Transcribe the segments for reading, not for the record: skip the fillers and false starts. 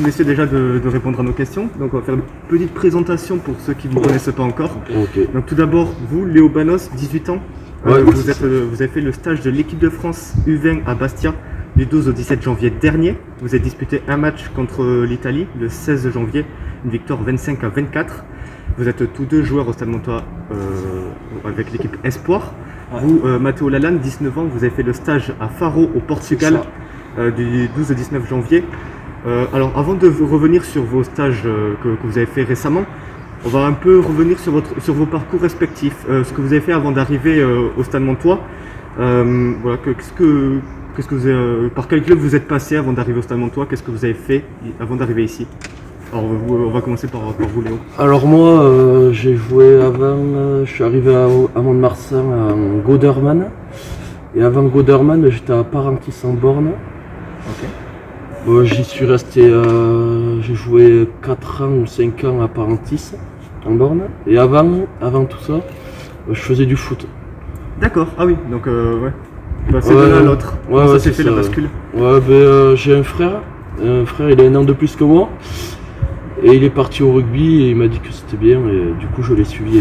merci messieurs déjà de répondre à nos questions. Donc on va faire une petite présentation pour ceux qui ne vous connaissent pas encore. Okay. Donc tout d'abord, vous, Léo Banos, 18 ans, Ouais, vous avez fait le stage de l'équipe de France U20 à Bastia du 12 au 17 janvier dernier. Vous avez disputé un match contre l'Italie le 16 janvier, une victoire 25-24. Vous êtes tous deux joueurs au Stade Montois avec l'équipe Espoir. Ouais. Vous, Matteo Lalande, 19 ans, vous avez fait le stage à Faro au Portugal du 12 au 19 janvier. Alors avant de revenir sur vos stages que vous avez fait récemment, on va un peu revenir sur vos parcours respectifs, ce que vous avez fait avant d'arriver au Stade Montois. Voilà, par quel club vous êtes passé avant d'arriver au Stade Montois? Qu'est-ce que vous avez fait avant d'arriver ici? Alors on va commencer par vous, Léo. Alors moi, j'ai joué avant, je suis arrivé à Mont-de-Marsan à Goderman. Et avant Goderman, j'étais à Parentis en Borne. Okay. J'y suis resté, j'ai joué 4 ans ou 5 ans à Parentis en Borne. Et avant tout ça, je faisais du foot. D'accord, ah oui, donc ouais. C'est de l'un à l'autre. Ouais, ça s'est fait la bascule. Ouais, j'ai un frère. Il a un an de plus que moi. Et il est parti au rugby et il m'a dit que c'était bien et du coup je l'ai suivi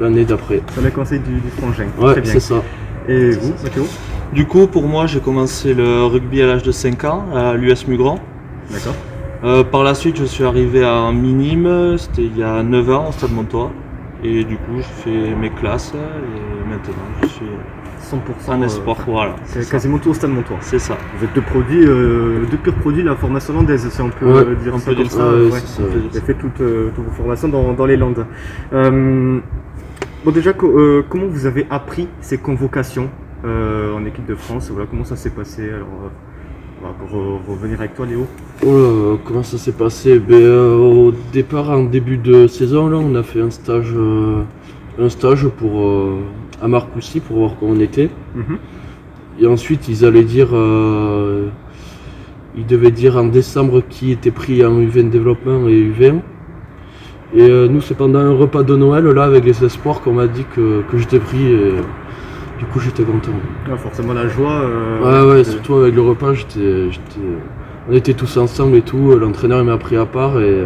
l'année d'après. Ça les conseils du frangin. Ouais, c'est ça. Et vous, Mathéo? Du coup, pour moi, j'ai commencé le rugby à l'âge de 5 ans à l'US Mugran. D'accord. Par la suite, je suis arrivé à Minime, c'était il y a 9 ans au Stade Montois. Et du coup, j'ai fait mes classes et maintenant je suis 100% en espoir. Voilà. C'est quasiment tout au Stade Montois. C'est ça. Vous êtes deux purs produits de la formation landaise, si on peut dire on ça peut comme dire ça. Ouais, vous avez fait toutes vos formations dans les Landes. Bon, déjà, comment vous avez appris ces convocations en équipe de France? Voilà, comment ça s'est passé? Alors, pour revenir avec toi, Léo. Comment ça s'est passé? Au départ, en début de saison, là, on a fait un stage à Marcoussis pour voir comment on était. Et ensuite, ils devaient dire en décembre qui était pris en U20 développement et U20. Et nous, c'est pendant un repas de Noël là avec les espoirs qu'on m'a dit que j'étais pris. Et, du coup, j'étais content. Ah, forcément la joie. Ouais, surtout avec le repas, on était tous ensemble et tout. L'entraîneur il m'a pris à part et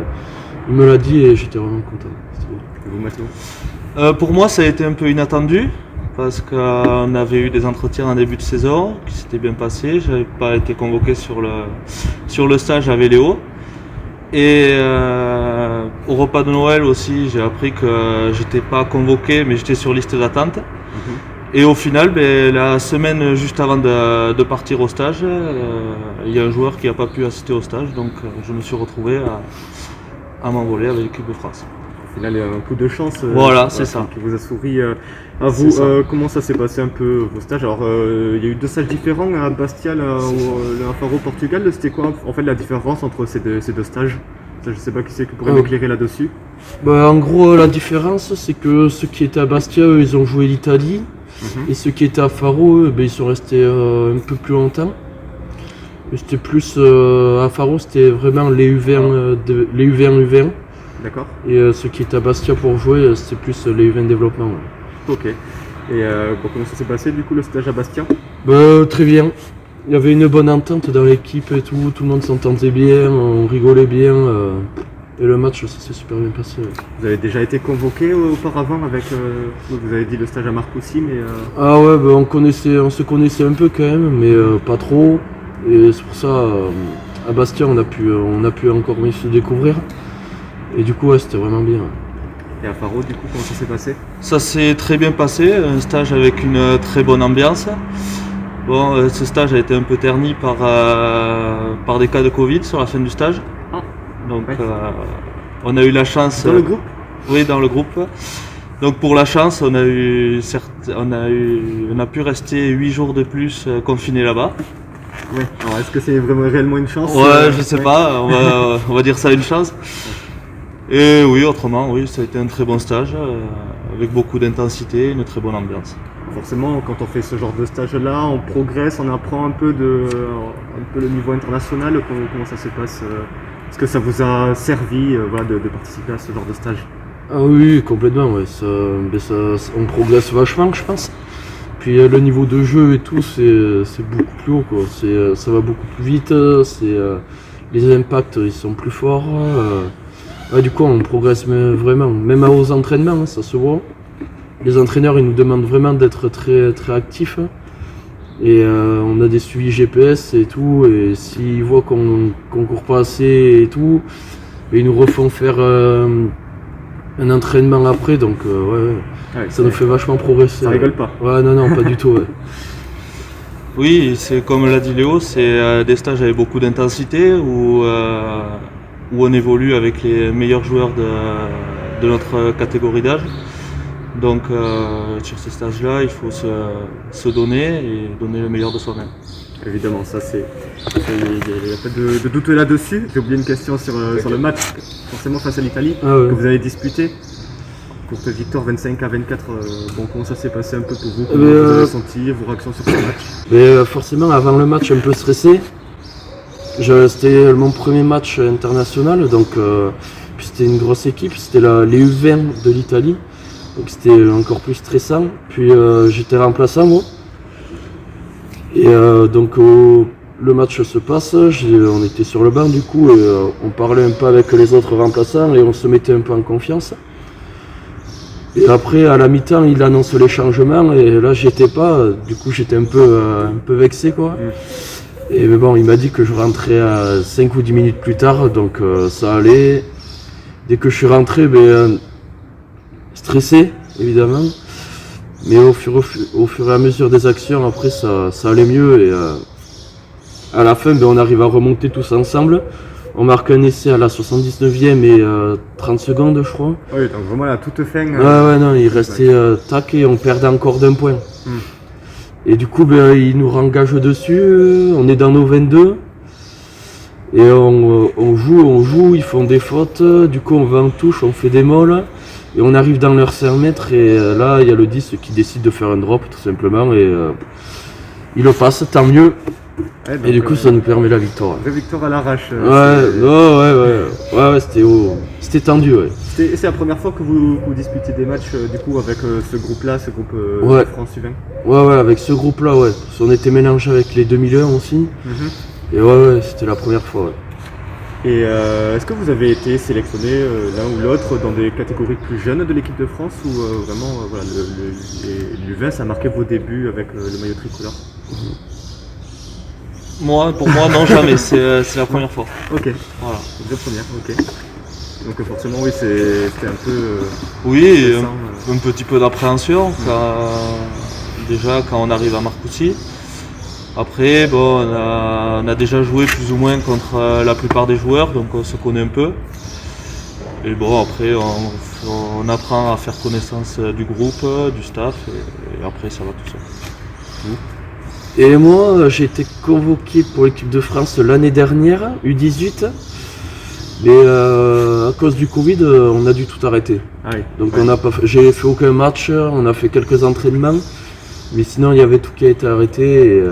il me l'a dit et j'étais vraiment content. Et vous, Mathéo? Pour moi, ça a été un peu inattendu parce qu'on avait eu des entretiens en début de saison qui s'étaient bien passés. Je n'avais pas été convoqué sur le stage avec Léo. Et au repas de Noël aussi, j'ai appris que j'étais pas convoqué, mais j'étais sur liste d'attente. Et au final, la semaine juste avant de partir au stage, il y a un joueur qui n'a pas pu assister au stage, donc je me suis retrouvé à m'envoler avec l'équipe de France. Au final, il y a un coup de chance c'est ça. qui vous a souri à vous. Comment ça s'est passé un peu vos stages? Alors, il y a eu 2 stages différents à Bastia, à Faro, Portugal. C'était quoi en fait la différence entre ces deux stages? Ça, je ne sais pas qui c'est qui pourrait m'éclairer là-dessus. En gros, la différence, c'est que ceux qui étaient à Bastia, eux, ils ont joué l'Italie. Et ceux qui étaient à Faro, eux, ils sont restés un peu plus longtemps. C'était plus à Faro, c'était vraiment les U20, les U20. D'accord. Et ceux qui étaient à Bastia pour jouer, c'était plus les U20 développement. Ouais. Ok. Et comment ça s'est passé du coup le stage à Bastia? Très bien. Il y avait une bonne entente dans l'équipe et tout le monde s'entendait bien, on rigolait bien. Et le match, ça s'est super bien passé. Vous avez déjà été convoqué auparavant avec, vous avez dit le stage à Marcoussis, mais... Ah ouais, on se connaissait un peu quand même, mais pas trop. Et c'est pour ça, à Bastia, on a pu encore mieux se découvrir. Et du coup, c'était vraiment bien. Et à Faro, du coup, comment ça s'est passé? Ça s'est très bien passé, un stage avec une très bonne ambiance. Bon, ce stage a été un peu terni par des cas de Covid sur la fin du stage. Donc on a eu la chance... Dans le groupe? Oui, dans le groupe. Donc pour la chance, on a pu rester 8 jours de plus confinés là-bas. Oui. Alors est-ce que c'est vraiment réellement une chance? Ouais, je sais pas, on va dire ça une chance. Et oui, autrement, oui, ça a été un très bon stage, avec beaucoup d'intensité, une très bonne ambiance. Forcément, quand on fait ce genre de stage-là, on progresse, on apprend un peu le niveau international. Comment ça se passe? Est-ce que ça vous a servi de participer à ce genre de stage? Ah oui, complètement. Ouais. On progresse vachement, je pense. Puis le niveau de jeu et tout, c'est beaucoup plus haut, quoi. Ça va beaucoup plus vite. les impacts ils sont plus forts. Du coup, on progresse vraiment, même aux entraînements, ça se voit. Les entraîneurs ils nous demandent vraiment d'être très, très actifs. Et on a des suivis GPS et tout, et s'ils voient qu'on court pas assez et tout, ils nous refont faire un entraînement après, donc ça nous fait vachement progresser. Ça rigole pas. Ouais, non, pas du tout. Ouais. Oui, c'est comme l'a dit Léo, c'est des stages avec beaucoup d'intensité où on évolue avec les meilleurs joueurs de notre catégorie d'âge. Donc sur ces stages-là, il faut se donner et donner le meilleur de soi-même. Évidemment, ça c'est. Il n'y a pas de doute là-dessus. J'ai oublié une question sur le match, forcément face à l'Italie, que vous avez disputé. Courte victoire 25-24. Comment ça s'est passé un peu pour vous? Comment vous avez senti vos réactions sur ce match? Forcément, avant le match, un peu stressé. C'était mon premier match international, donc puis c'était une grosse équipe, c'était les U20 de l'Italie. Donc c'était encore plus stressant. Puis j'étais remplaçant moi. Et donc le match se passe, on était sur le banc du coup et on parlait un peu avec les autres remplaçants et on se mettait un peu en confiance. Et après à la mi-temps il annonce les changements et là j'y étais pas, du coup j'étais un peu vexé quoi. Et mais bon il m'a dit que je rentrais à 5 ou 10 minutes plus tard donc ça allait. Dès que je suis rentré, stressé évidemment, mais au fur et à mesure des actions après ça allait mieux et à la fin on arrive à remonter tous ensemble. On marque un essai à la 79e et 30 secondes je crois. Oui, donc vraiment à la toute fin. Non, il restait tac et on perdait encore d'un point. Et du coup il nous rengage dessus, on est dans nos 22 et on joue, ils font des fautes, du coup on va en touche, on fait des molles. Et on arrive dans leur 5 mètres et là il y a le 10 qui décide de faire un drop tout simplement et il le passe, tant mieux. Ouais, donc, et du coup ça nous permet la victoire. Vraie victoire à l'arrache. C'était tendu. Ouais. C'est la première fois que vous disputez des matchs du coup avec ce groupe-là, ce groupe de France U20. Ouais, avec ce groupe-là, ouais. On était mélangés avec les 2001 aussi. Et c'était la première fois. Ouais. Et est-ce que vous avez été sélectionné l'un ou l'autre dans des catégories plus jeunes de l'équipe de France ou vraiment l'U20 ça a marqué vos débuts avec le maillot tricolore? Pour moi non jamais, c'est la première fois. Ok, voilà, vraie première, ok. Donc forcément oui c'était un peu... oui, un petit peu d'appréhension déjà quand on arrive à Marcoussis. Après, on a déjà joué plus ou moins contre la plupart des joueurs, donc on se connaît un peu. Et après, on apprend à faire connaissance du groupe, du staff, et après ça va tout seul. Et moi, j'ai été convoqué pour l'équipe de France l'année dernière, U18. Mais à cause du Covid, on a dû tout arrêter. Donc j'ai fait aucun match, on a fait quelques entraînements. Mais sinon, il y avait tout qui a été arrêté et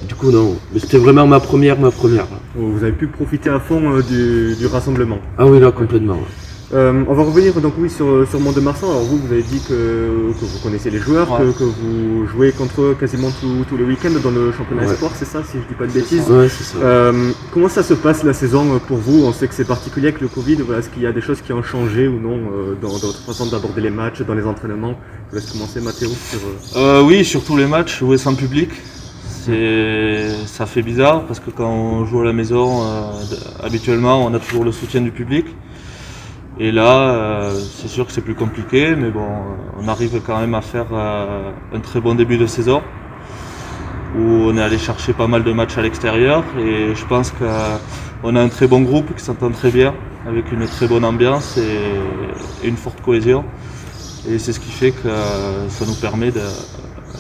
du coup, non. Mais c'était vraiment ma première. Vous avez pu profiter à fond du rassemblement. Ah oui, là, complètement. On va revenir donc sur Mont-de-Marsan. Alors vous avez dit que vous connaissez les joueurs, que vous jouez contre eux quasiment tous les week-ends dans le championnat espoir, c'est ça, si je dis pas de bêtises. Ouais, c'est ça. Comment ça se passe la saison pour vous? On sait que c'est particulier avec le Covid. Est-ce qu'il y a des choses qui ont changé ou non dans votre façon d'aborder les matchs, dans les entraînements? Je vous laisse commencer, Mathéo. Oui, surtout les matchs, jouer sans public. Ça fait bizarre parce que quand on joue à la maison, habituellement, on a toujours le soutien du public. Et là, c'est sûr que c'est plus compliqué, mais on arrive quand même à faire un très bon début de saison où on est allé chercher pas mal de matchs à l'extérieur et je pense qu'on a un très bon groupe qui s'entend très bien avec une très bonne ambiance et une forte cohésion. Et c'est ce qui fait que ça nous permet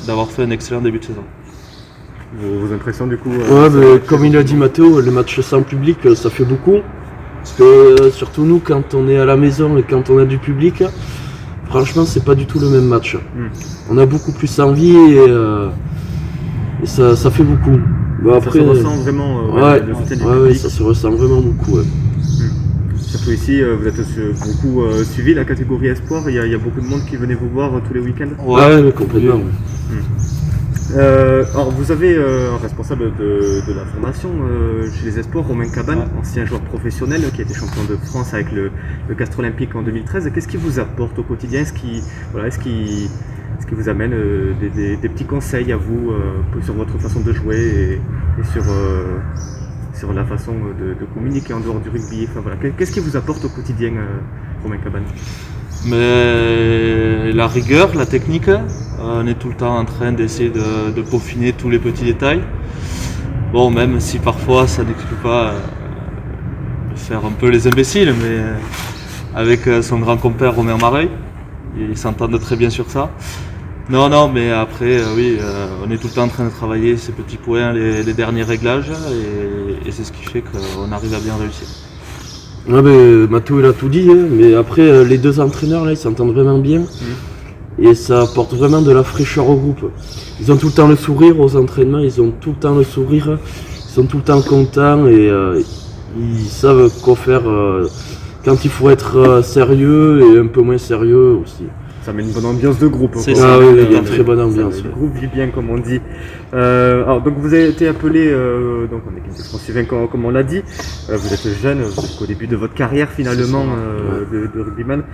d'avoir fait un excellent début de saison. Vos impressions du coup comme il a dit Mathéo, les matchs sans public, ça fait beaucoup. Parce que surtout nous, quand on est à la maison et quand on a du public, franchement, c'est pas du tout le même match. On a beaucoup plus envie et ça fait beaucoup. Après, ça se ressent vraiment le soutien du public. Ça se ressent vraiment beaucoup. Surtout ici, vous êtes beaucoup suivi la catégorie espoir. Il y a beaucoup de monde qui venait vous voir tous les week-ends. Ouais, complètement. Alors vous avez un responsable de la formation chez les Espoirs, Romain Cabane, ancien joueur professionnel qui a été champion de France avec le Castres Olympique en 2013. Qu'est-ce qu'il vous apporte au quotidien? Est-ce qu'il vous amène des petits conseils à vous sur votre façon de jouer et sur la façon de communiquer en dehors du rugby? Enfin, voilà. Qu'est-ce qu'il vous apporte au quotidien, Romain Cabane? Mais la rigueur, la technique, on est tout le temps en train d'essayer de peaufiner tous les petits détails. Bon, même si parfois ça n'exclut pas de faire un peu les imbéciles, mais avec son grand compère Romain Mareuil, ils s'entendent très bien sur ça. Non, mais après, oui, on est tout le temps en train de travailler ces petits points, les derniers réglages, et c'est ce qui fait qu'on arrive à bien réussir. Ouais, ben, Mathieu il a tout dit, hein, mais après les deux entraîneurs là, ils s'entendent vraiment bien et ça apporte vraiment de la fraîcheur au groupe. Ils ont tout le temps le sourire aux entraînements, ils ont tout le temps le sourire, ils sont tout le temps contents et ils savent quoi faire quand il faut être sérieux et un peu moins sérieux aussi. Ça met une bonne ambiance de groupe. C'est Ah oui, il y a une très bonne ambiance. Le groupe vit bien, comme on dit. Alors, donc vous avez été appelé donc en équipe de France U20, comme on l'a dit. Vous êtes jeune, vous êtes au début de votre carrière finalement de rugbyman.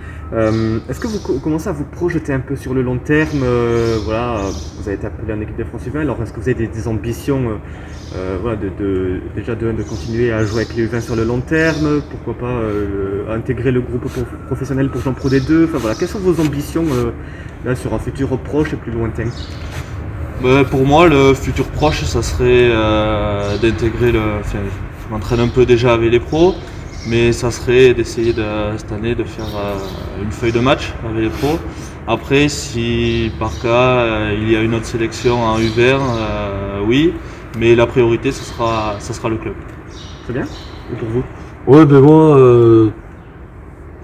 Est-ce que vous commencez à vous projeter un peu sur le long terme? Voilà, vous avez été appelé en équipe de France U20. Alors, est-ce que vous avez des ambitions voilà, de continuer à jouer avec les U20 sur le long terme? Pourquoi pas intégrer le groupe professionnel pour Jean Pro D2? Enfin voilà, quelles sont vos ambitions là, sur un futur proche et plus lointain? Pour moi, le futur proche, ça serait d'intégrer je m'entraîne un peu déjà avec les pros, mais ça serait d'essayer cette année de faire une feuille de match avec les pros. Après, si par cas il y a une autre sélection en U20, oui, mais la priorité, ça sera le club. Très bien. Et pour vous? Ouais, ben moi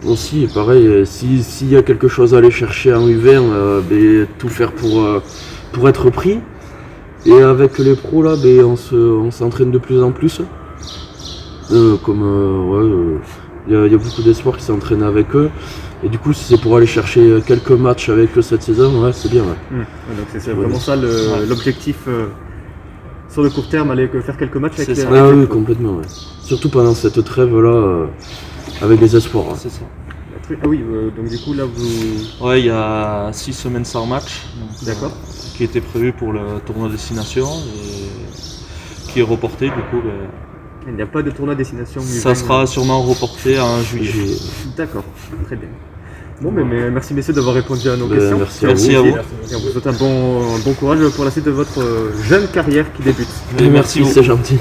aussi, pareil, s'il y a quelque chose à aller chercher en U20, ben, tout faire pour être pris. Et avec les pros là, ben, on s'entraîne de plus en plus. Il y a beaucoup d'espoirs qui s'entraînent avec eux. Et du coup, si c'est pour aller chercher quelques matchs avec eux cette saison, ouais, c'est bien. Ouais. Donc c'est vraiment ça l'objectif sur le court terme, aller faire quelques matchs avec les Ah pros. oui, complètement. Ouais. Surtout pendant cette trêve là, avec les espoirs. Hein. C'est ça. Ah oui, donc du coup là vous... Ouais, il y a 6 semaines sans match. D'accord. Qui était prévu pour le tournoi destination et qui est reporté du coup. Il n'y a pas de tournoi destination. Ça sera sûrement reporté en juillet. D'accord, très bien. Bon, mais merci messieurs d'avoir répondu à nos questions. Merci à vous. Et on vous souhaite un bon courage pour la suite de votre jeune carrière qui débute. Merci, c'est gentil.